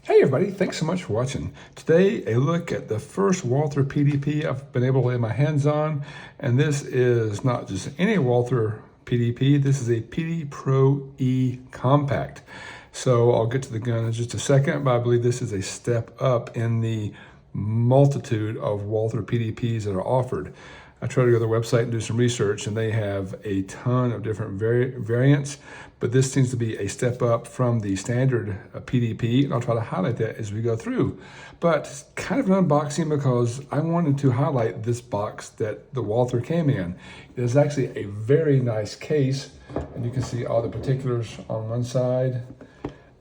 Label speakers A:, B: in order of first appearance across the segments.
A: Hey everybody, thanks so much for watching. Today, a look at the first Walther PDP I've been able to lay my hands on. And this is not just any Walther PDP, this is a PD Pro E Compact. So I'll get to the gun in just a second, but I believe this is a step up in the multitude of Walther PDPs that are offered. I tried to go to their website and do some research, and they have a ton of different variants, but this seems to be a step up from the standard PDP, and I'll try to highlight that as we go through. But kind of an unboxing because I wanted to highlight this box that the Walther came in. It is actually a very nice case, and you can see all the particulars on one side,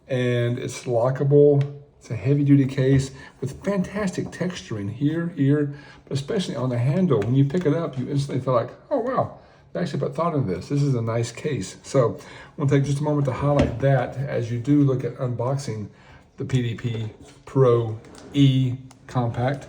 A: and it's lockable. It's a heavy-duty case with fantastic texturing here, but especially on the handle. When you pick it up, you instantly feel like, oh wow, they actually put thought into this. This is a nice case. So I want to take just a moment to highlight that as you do look at unboxing the PDP Pro E Compact.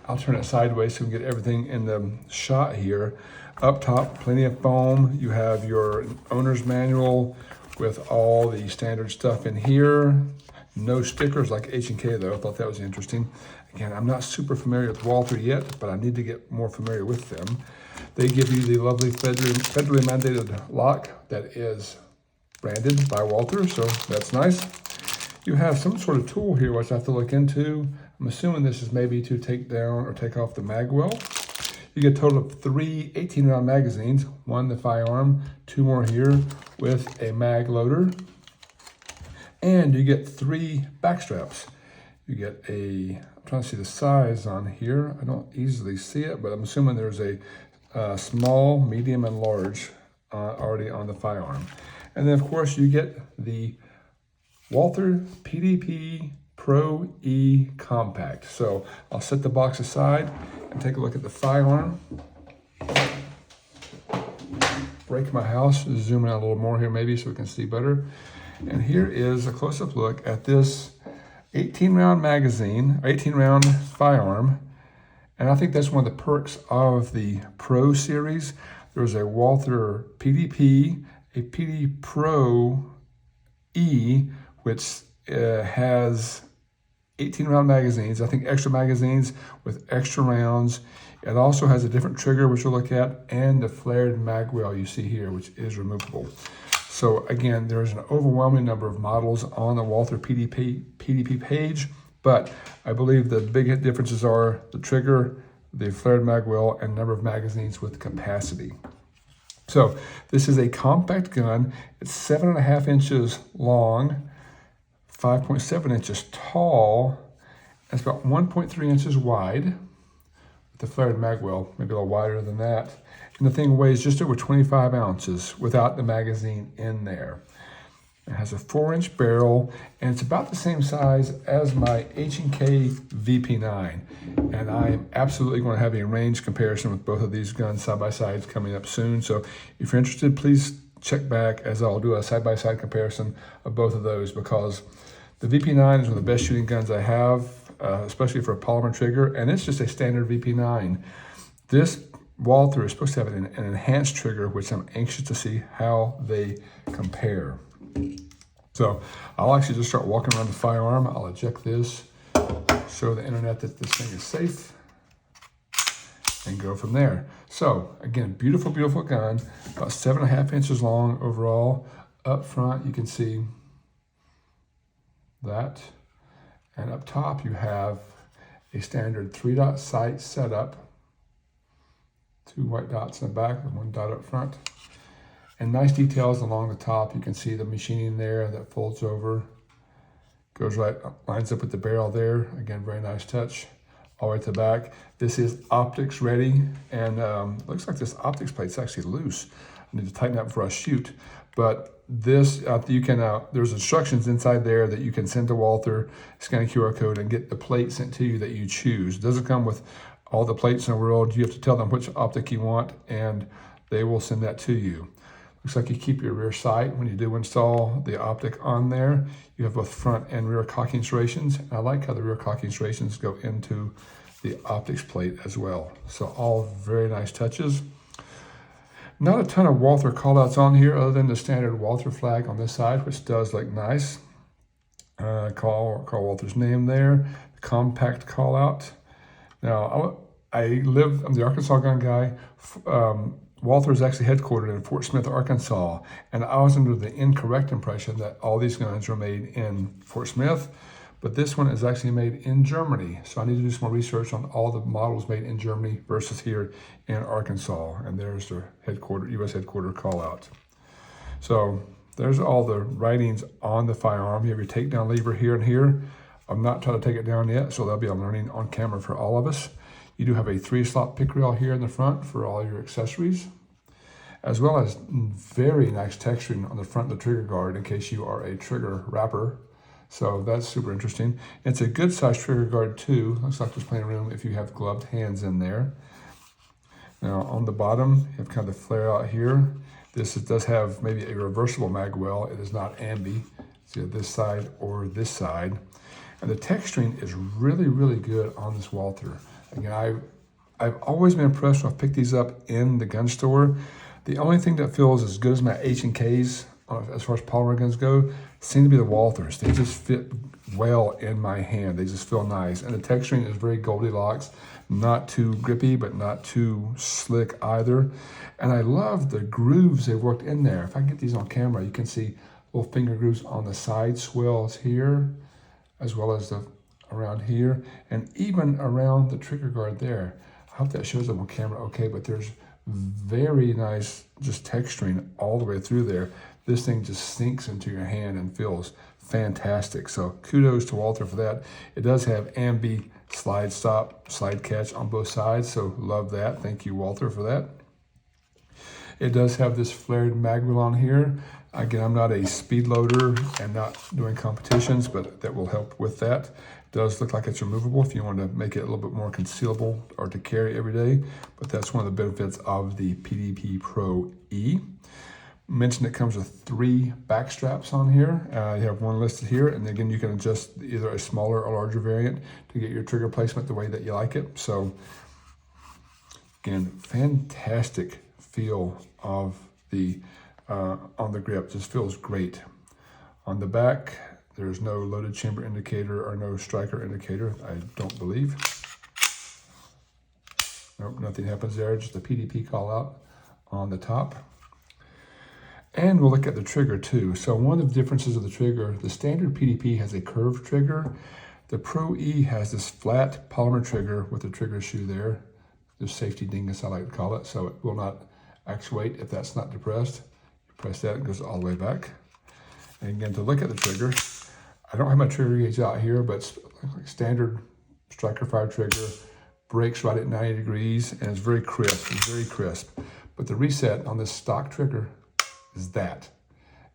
A: I'll turn it sideways so we can get everything in the shot here. Up top, plenty of foam. You have your owner's manual with all the standard stuff in here. No stickers like H&K though. I thought that was interesting. Again, I'm not super familiar with Walther yet, but I need to get more familiar with them. They give you the lovely federally mandated lock that is branded by Walther, so that's nice. You have some sort of tool here which I have to look into. I'm assuming this is maybe to take down or take off the mag well. You get a total of 3 18-round magazines, one the firearm, 2 more here with a mag loader. And you get 3 back straps. You get I'm trying to see the size on here. I don't easily see it, but I'm assuming there's a small, medium, and large already on the firearm. And then of course you get the Walther PDP Pro E Compact. So I'll set the box aside and take a look at the firearm. Break my house, zoom in out a little more here maybe so we can see better. And here is a close-up look at this 18-round magazine, 18-round firearm. And I think that's one of the perks of the Pro series. There's a Walther PDP, a PD Pro E, which has 18-round magazines. I think extra magazines with extra rounds. It also has a different trigger, which we'll look at, and the flared mag well you see here, which is removable. So again, there's an overwhelming number of models on the Walther PDP page, but I believe the big differences are the trigger, the flared mag well, and number of magazines with capacity. So this is a compact gun. It's 7.5 inches long, 5.7 inches tall. It's about 1.3 inches wide with the flared mag well, maybe a little wider than that. And the thing weighs just over 25 ounces without the magazine in there. It has a 4-inch barrel, and it's about the same size as my H&K VP9. And I am absolutely going to have a range comparison with both of these guns side by side coming up soon. So if you're interested, please check back as I'll do a side-by-side comparison of both of those, because the VP9 is one of the best shooting guns I have, especially for a polymer trigger, and it's just a standard VP9. This Walther is supposed to have an enhanced trigger, which I'm anxious to see how they compare. So I'll actually just start walking around the firearm. I'll eject this, show the internet that this thing is safe, and go from there. So again, beautiful, beautiful gun, about 7.5 inches long overall. Up front, you can see that. And up top, you have a standard 3-dot sight setup. 2 white dots in the back and 1 dot up front. And nice details along the top. You can see the machining there that folds over. Goes right, lines up with the barrel there. Again, very nice touch. All the way to the back. This is optics ready. And looks like this optics plate's actually loose. I need to tighten that before I shoot. But this, you can, there's instructions inside there that you can send to Walther, scan a QR code, and get the plate sent to you that you choose. It doesn't come with all the plates in the world. You have to tell them which optic you want, and they will send that to you. Looks like you keep your rear sight when you do install the optic on there. You have both front and rear cocking serrations. And I like how the rear cocking serrations go into the optics plate as well. So all very nice touches. Not a ton of Walther callouts on here other than the standard Walther flag on this side, which does look nice. Call Walther's name there. Compact call out. Now, I'm the Arkansas gun guy. Walther is actually headquartered in Fort Smith, Arkansas, and I was under the incorrect impression that all these guns were made in Fort Smith, but this one is actually made in Germany. So I need to do some more research on all the models made in Germany versus here in Arkansas. And there's the U.S. headquarters call out. So there's all the writings on the firearm. You have your takedown lever here and here. I'm not trying to take it down yet, so that'll be a learning on camera for all of us. You do have a 3-slot pick rail here in the front for all your accessories, as well as very nice texturing on the front of the trigger guard in case you are a trigger wrapper. So that's super interesting. It's a good size trigger guard too. Looks like there's plenty of room if you have gloved hands in there. Now on the bottom, you have kind of the flare out here. Does have maybe a reversible mag well. It is not ambi. It's either this side or this side. And the texturing is really, really good on this Walther. Again, I've always been impressed when I've picked these up in the gun store. The only thing that feels as good as my H&Ks as far as polymer guns go seem to be the Walthers. They just fit well in my hand. They just feel nice. And the texturing is very Goldilocks, not too grippy, but not too slick either. And I love the grooves they've worked in there. If I can get these on camera, you can see little finger grooves on the side swells here, as well as around here, and even around the trigger guard there. I hope that shows up on camera okay, but there's very nice just texturing all the way through there. This thing just sinks into your hand and feels fantastic. So kudos to Walther for that. It does have ambi slide stop, slide catch on both sides, so love that. Thank you, Walther, for that. It does have this flared mag wheel on here. Again, I'm not a speed loader and not doing competitions, but that will help with that. It does look like it's removable if you want to make it a little bit more concealable or to carry every day, but that's one of the benefits of the PDP Pro E. Mentioned it comes with 3 back straps on here. You have one listed here, and again, you can adjust either a smaller or larger variant to get your trigger placement the way that you like it. So again, fantastic feel of the on the grip. Just feels great. On the back, there's no loaded chamber indicator or no striker indicator, I don't believe. Nope, nothing happens there, just a PDP call out on the top. And we'll look at the trigger too. So one of the differences of the trigger, the standard PDP has a curved trigger. The Pro E has this flat polymer trigger with the trigger shoe there. The safety dingus, I like to call it, so it will not actuate if that's not depressed. You press that, it goes all the way back. And again, to look at the trigger, I don't have my trigger gauge out here, but it's like standard striker fire trigger, breaks right at 90 degrees, and it's very crisp, But the reset on this stock trigger is that.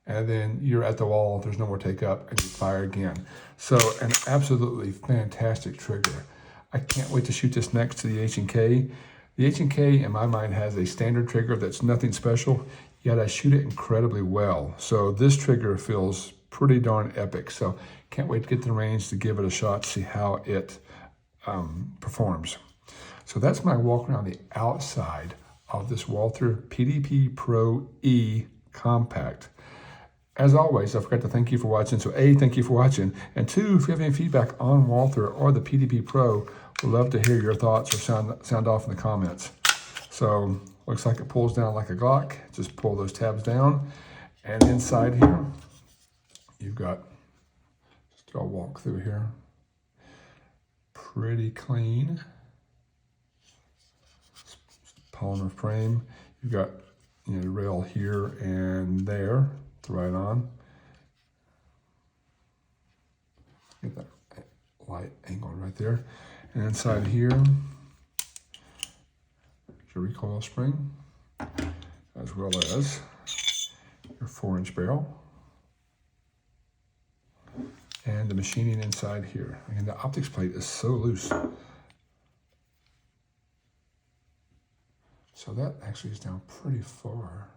A: And then you're at the wall, there's no more take up, and you fire again. So an absolutely fantastic trigger. I can't wait to shoot this next to the H&K. The H&K, in my mind, has a standard trigger that's nothing special, yet I shoot it incredibly well. So this trigger feels pretty darn epic. So can't wait to get to the range to give it a shot, see how it performs. So that's my walk around the outside of this Walther PDP Pro E Compact. As always, I forgot to thank you for watching. So A, thank you for watching. And 2, if you have any feedback on Walther or the PDP Pro, we'd love to hear your thoughts or sound off in the comments. So looks like it pulls down like a Glock. Just pull those tabs down. And inside here, you've got, just I'll walk through here. Pretty clean. Polymer frame. You've got the rail here and there to ride on. Get that light angled right there. And inside here, your recoil spring, as well as your 4-inch barrel. And the machining inside here. Again, the optics plate is so loose. So that actually is down pretty far.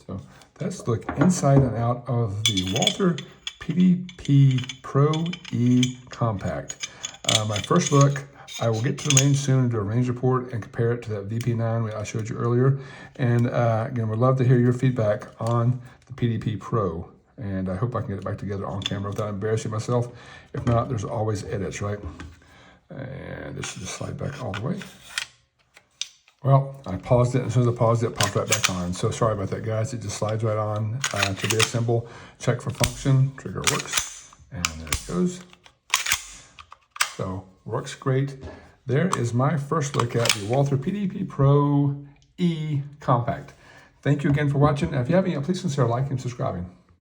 A: So that's the look inside and out of the Walther PDP Pro E Compact. My first look, I will get to the range soon, do a range report, and compare it to that VP9 I showed you earlier. And again, we'd love to hear your feedback on the PDP Pro. And I hope I can get it back together on camera without embarrassing myself. If not, there's always edits, right? And this should just slide back all the way. Well, I paused it, and as soon as I paused it, it popped right back on. So sorry about that, guys. It just slides right on to reassemble. Check for function, trigger works, and there it goes. So works great. There is my first look at the Walther PDP Pro E Compact. Thank you again for watching. And if you have any, please consider liking and subscribing.